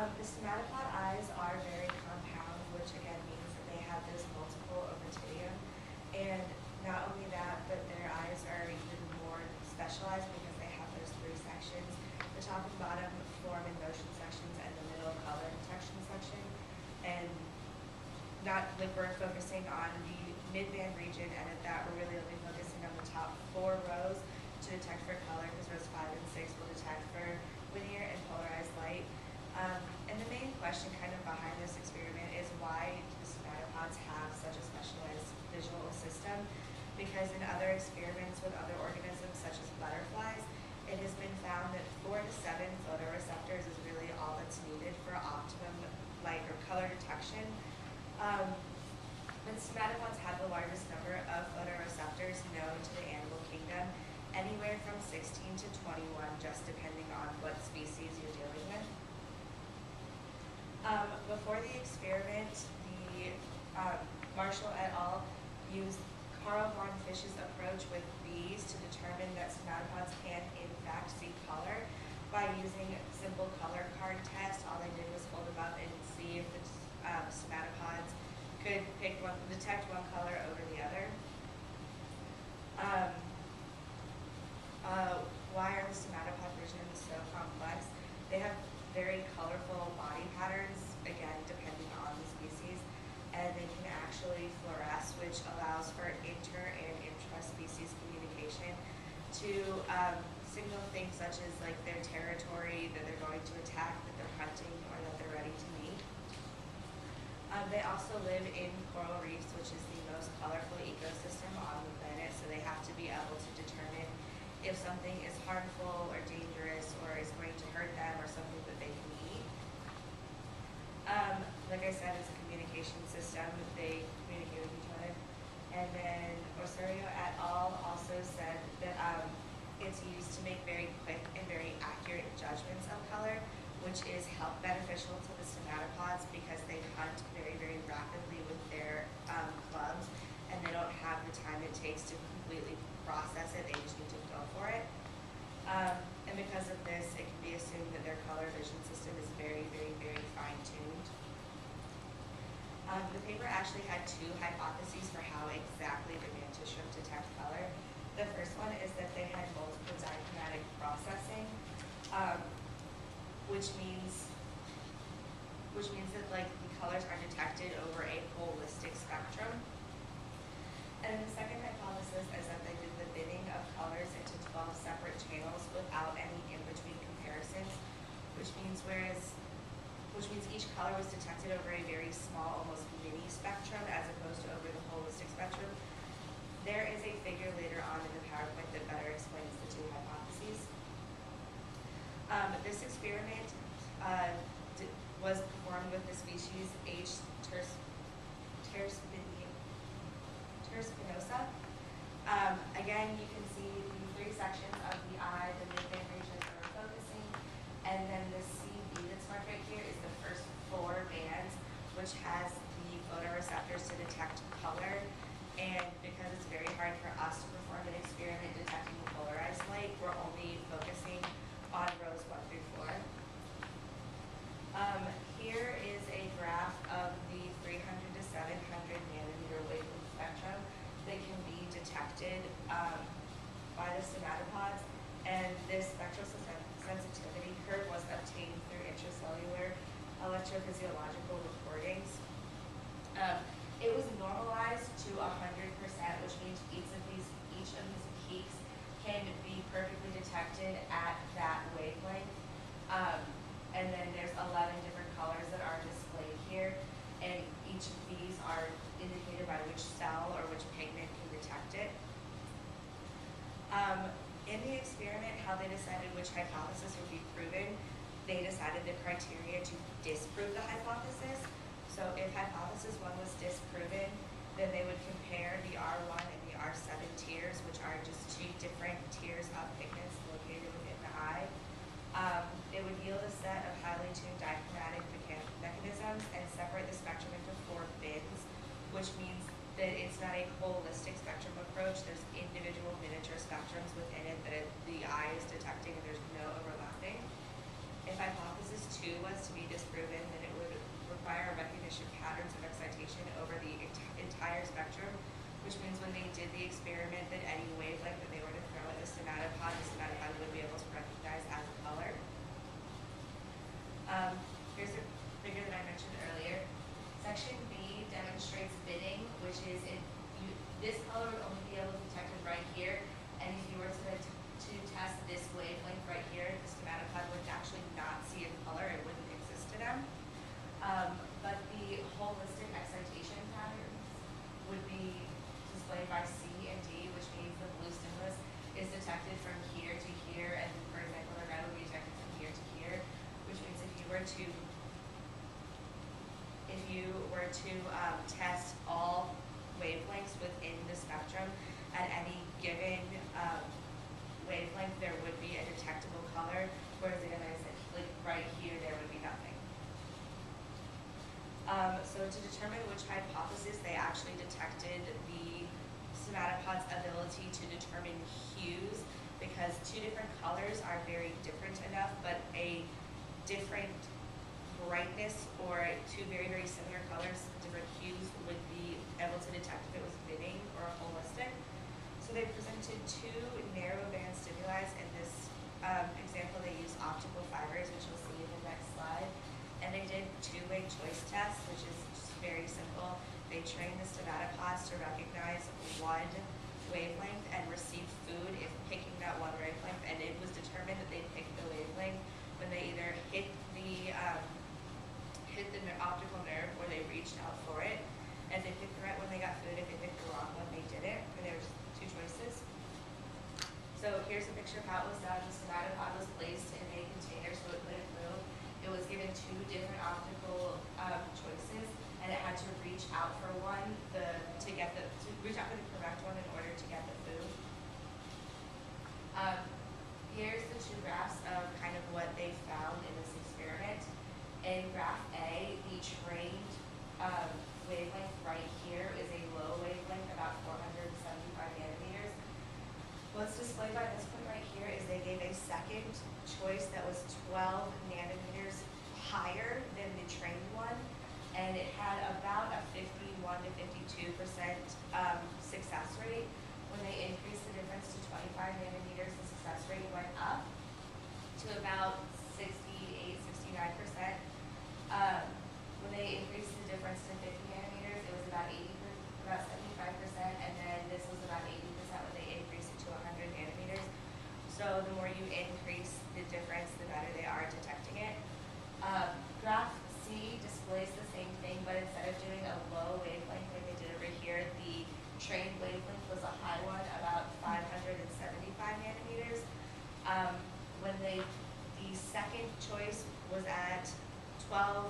The somatopod eyes are very compound, which again means that they have this multiple ommatidium. And not only that, but their eyes are even more specialized because they have those three sections. The top and bottom form and motion sections, and the middle color detection section. And not like we're focusing on the midband region, and at that we're really only focusing on the top 4 rows to detect for color, because rows 5 and 6 will detect for linear and polarized light. And the main question kind of behind this experiment is why do the somatopods have such a specialized visual system? Because in other experiments with other organisms such as butterflies, it has been found that 4 to 7 photoreceptors is really all that's needed for optimum light or color detection. And somatopods have the largest number of photoreceptors known to the animal kingdom, anywhere from 16 to 21, just depending on what species you're dealing with. Before the experiment, the Marshall et al. Used Carl von Fisch's approach with bees to determine that somatopods can in fact see color by using simple color card test. All they did was hold them up and see if the somatopods could detect one color over the other. Why are the somatopod visions so complex? They have very colorful body patterns, again, depending on the species, and they can actually fluoresce, which allows for inter- and intra-species communication to signal things such as like their territory, that they're going to attack, that they're hunting, or that they're ready to meet. They also live in coral reefs, which is the most colorful ecosystem on the planet, so they have to be able to determine if something is harmful or dangerous or is going to hurt them or something that they can eat. Like I said, it's a communication system. They communicate with each other. And then Osorio et al. Also said that it's used to make very quick and very accurate judgments of color, which is beneficial to the somatopods because they hunt very, very rapidly with their clubs, and they don't have the time it takes to completely process it. They just need to go for it. And because of this, it can be assumed that their color vision system is very, very, very fine-tuned. The paper actually had 2 hypotheses for how exactly the mantis shrimp detect color. The first one is that they had multiple dichromatic processing, which means that like the colors are detected over a holistic spectrum. And the second hypothesis is that they did the binning of colors into 12 separate channels without any in-between comparisons, which means each color was detected over a very small, almost mini spectrum as opposed to over the holistic spectrum. There is a figure later on in the PowerPoint that better explains the 2 hypotheses. This experiment was performed with the species H. terspinosa. Again, you can see the 3 sections of the eye, the midband region that we're focusing, and then the CB that's marked right here is the first 4 bands, which has the photoreceptors to detect color. And because it's very hard for us to perform an experiment detecting polarized light, we're only focusing on rows 1 through 4. Here is a graph of the 300 to 700 nanometer wavelength spectrum that can be detected by the somatopods. And this spectral sensitivity curve was obtained through intracellular electrophysiological recordings. It was normalized to 100%, which means each of these peaks can be perfectly detected at that wavelength. And then there's 11 different colors that are displayed here, and each of these are indicated by which cell or which pigment can detect it. In the experiment, how they decided which hypothesis would be proven, they decided the criteria to disprove the hypothesis. So if hypothesis 1 was disproven, then they would compare the R1 and the R7 tiers, which are just 2 different tiers of pigments located within the eye. It would yield a set of highly tuned dichromatic mechanisms and separate the spectrum into 4 bins, which means that it's not a holistic spectrum approach. There's individual miniature spectrums within it that the eye is detecting, and there's no overlapping. If hypothesis 2 was to be disproved, information patterns of excitation over the entire spectrum, which means when they did the experiment that any wavelength that they were to throw at the somatopod would be able to recognize as a color. Here's a figure that I mentioned earlier. Section B demonstrates bidding, which is this color would only be able to be detected right here, and if you were to test this wavelength right here, the somatopod would actually not see a color, it wouldn't exist to them. But the holistic excitation patterns would be displayed by C and D, which means the blue stimulus is detected from here to here, and for example, the red would be detected from here to here, which means if you were to test all wavelengths within the spectrum at any given wavelength, there would be a detectable color, whereas again, as I said, like right here, there would be nothing. So to determine which hypothesis, they actually detected the somatopod's ability to determine hues, because two different colors are very different enough, but a different brightness or two very, very similar colors, different hues, would be able to detect if it was bidding or holistic. So they presented two narrowband stimuli. In this example, they used optical fibers, which you'll see in the next slide. And they did two-way choice tests, which is just very simple. They trained the stomatopods to recognize one wavelength and receive food if picking that one wavelength, and it was determined that they picked the wavelength when they either hit the optical nerve or they reached out for it. And they picked the right one, they got food. If they picked the wrong one, they didn't. And there was two choices. So here's a picture of how it was done. The somatopod was placed in a container so it couldn't move. It was given two different optical choices, and it had to reach out for one to reach out for the correct one in order to get the food. Here's the two graphs of kind of what they found in this experiment. In graph A, the trained wavelength right here is a low wavelength, about 475 nanometers. What's displayed by this point right here is they gave a second choice that was 12 nanometers higher than the trained one, and it had about a 51 to 52% success rate. When they increased the difference to 25 nanometers, the success rate went up to about 68, 69%. When they increased the difference to 50 nanometers, it was about 75%, and then this was about 80% when they increased it to 100 nanometers. So the more you increase the difference, the better they are at detecting it. Graph C displays the same thing, but instead of doing a low wavelength like they did over here, the trained wavelength was a high one, about 575 nanometers. When the second choice was at 12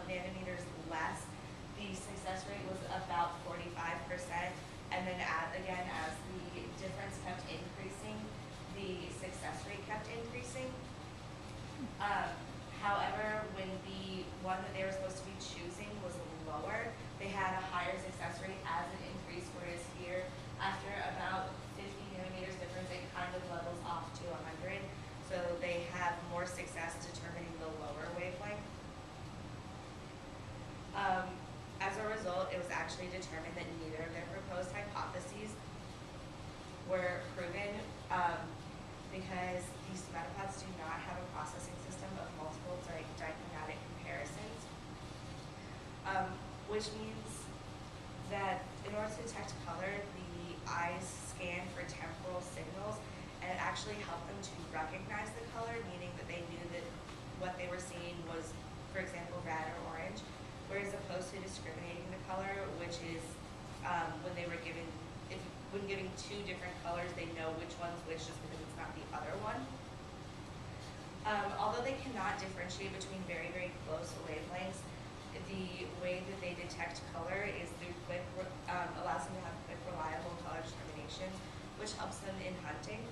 nanometers less, the success rate was about 45%, and then again, as the difference kept increasing, the success rate kept increasing. However, when the one that they were supposed to be choosing was lower, they had a higher success rate as it increased, whereas here, after about 50 nanometers difference, it kind of levels off to 100. So they have more success determining the lower wavelength. As a result, it was actually determined that neither of their proposed hypotheses were proven because these somatopods do not have a processing system of multiple dichromatic comparisons, which means that in order to detect color, the eyes scan for temporal signals, and it actually helped them to recognize the color, meaning that they knew that what they were seeing was, for example, red or orange, whereas opposed to discriminating the color, which is when giving two different colors, they know which one's which just because it's not the other one. Although they cannot differentiate between very, very close wavelengths, the way that they detect color is through allows them to have quick, reliable color determinations, which helps them in hunting.